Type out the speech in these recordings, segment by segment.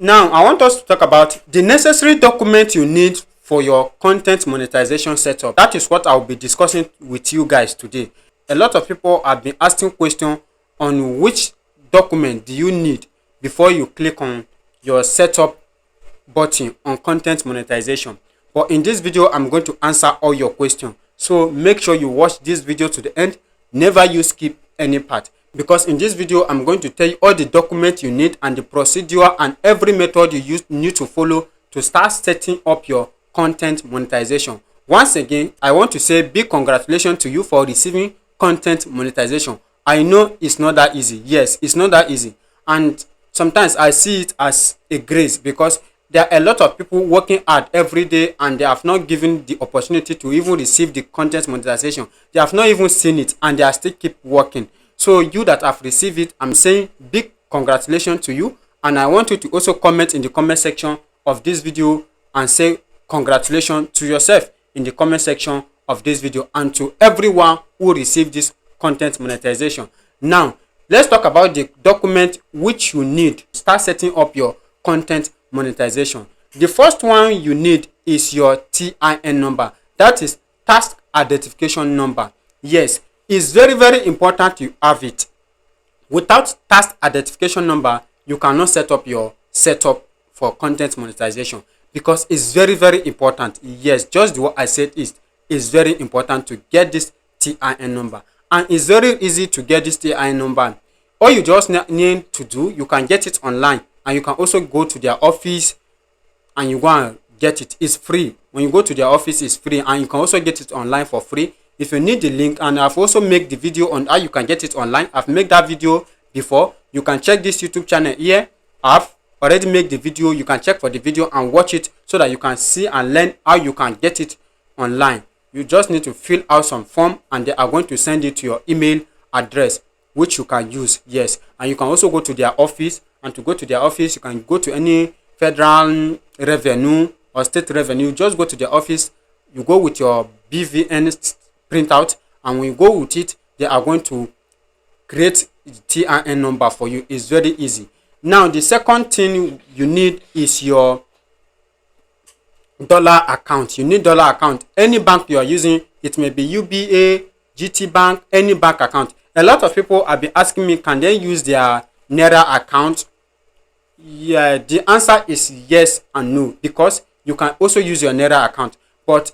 Now, I want us to talk about the necessary document you need for your content monetization setup. That is what I'll be discussing with you guys today. A lot of people have been asking questions on which document do you need before you click on your setup button on content monetization. But in this video, I'm going to answer all your questions. So make sure you watch this video to the end. Never you skip any part, because in this video I'm going to tell you all the documents you need and the procedure and every method you need to follow to start setting up your content monetization. Once again, I want to say big congratulations to you for receiving content monetization. I know it's not that easy. Yes, it's not that easy, and sometimes I see it as a grace, because there are a lot of people working hard every day and they have not given the opportunity to even receive the content monetization. They have not even seen it and they are still keep working. So you that have received it, I'm saying big congratulations to you, and I want you to also comment in the comment section of this video and say congratulations to yourself in the comment section of this video, and to everyone who received this content monetization. Now let's talk about the document which you need to start setting up your content monetization. The first one you need is your TIN number. That is task identification number. Yes, it's very important you have it. Without task identification number, you cannot set up your setup for content monetization, because it's very important. Yes, just what I said is very important to get this TIN number, and it's very easy to get this TIN number. All you just need to do, you can get it online, and you can also go to their office and you go and get it. It's free. When you go to their office, it's free, and you can also get it online for free. If you need the link, and I've also made the video on how you can get it online. I've made that video before. You can check this YouTube channel here. I've already made the video. You can check for the video and watch it so that you can see and learn how you can get it online. You just need to fill out some form, and they are going to send it to your email address, which you can use. Yes, and you can also go to their office, and to go to their office you can go to any federal revenue or state revenue. Just go to their office, you go with your BVN printout, and when you go with it, they are going to create TIN number for you. It's very easy. Now the second thing you need is your dollar account. You need dollar account. Any bank you are using, it may be UBA, GT Bank, any bank account. A lot of people have been asking me, can they use their Naira account? Yeah, the answer is yes and no, because you can also use your Naira account. But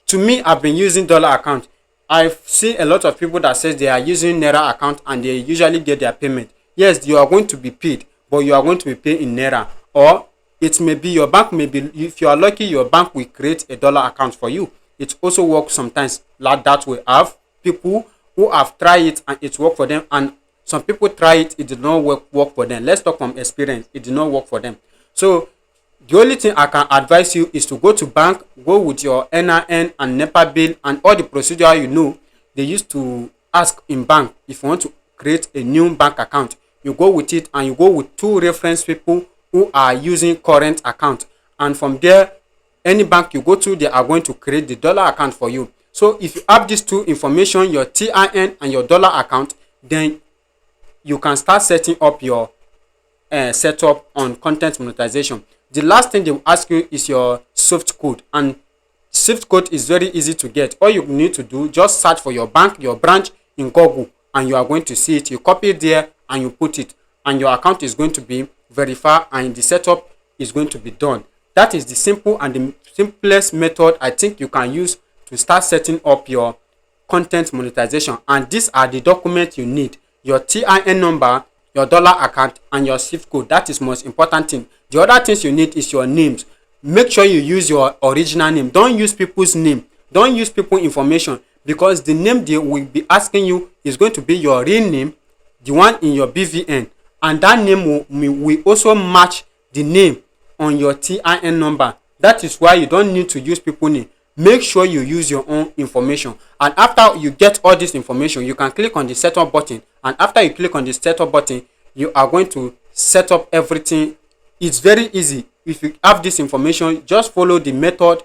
to me, I've been using dollar account. I've seen a lot of people that says they are using Naira account and they usually get their payment. Yes, you are going to be paid, but you are going to be paid in Naira. Or it may be your bank, maybe if you are lucky, your bank will create a dollar account for you. It also works sometimes like that way. I have people who have tried it and it worked for them, and some people try it, it did not work for them. Let's talk from experience. It did not work for them. So the only thing I can advise you is to go to bank, go with your NIN and NEPA bill and all the procedure they used to ask in bank. If you want to create a new bank account, you go with it, and you go with 2 reference people who are using current account, and from there, any bank you go to, they are going to create the dollar account for you. So if you have these 2 information, your TIN and your dollar account, then you can start setting up your setup on content monetization. The last thing they will ask you is your SWIFT code, and SWIFT code is very easy to get. All you need to do, just search for your bank, your branch in Google, and you are going to see it. You copy it there and you put it, and your account is going to be verified and the setup is going to be done. That is the simple and the simplest method I think you can use to start setting up your content monetization. And these are the documents you need: your TIN number, your dollar account, and your SWIFT code. That is most important thing. The other things you need is your names. Make sure you use your original name. Don't use people's name. Don't use people's information, because the name they will be asking you is going to be your real name, the one in your BVN, and that name will also match the name on your TIN number. That is why you don't need to use people's name. Make sure you use your own information, and after you get all this information, you can click on the setup button, and after you click on the setup button, you are going to set up everything. It's very easy. If you have this information, just follow the method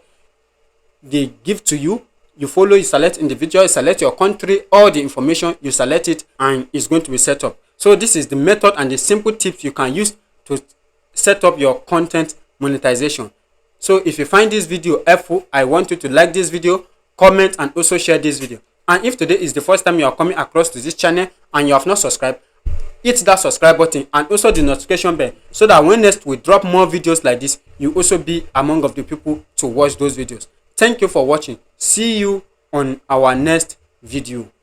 they give to you. You follow, you select individual, you select your country, all the information, you select it, and it's going to be set up. So this is the method and the simple tips you can use to set up your content monetization. So if you find this video helpful, I want you to like this video, comment, and also share this video. And if today is the first time you are coming across to this channel and you have not subscribed, hit that subscribe button and also the notification bell, so that when next we drop more videos like this, you also be among of the people to watch those videos. Thank you for watching. See you on our next video.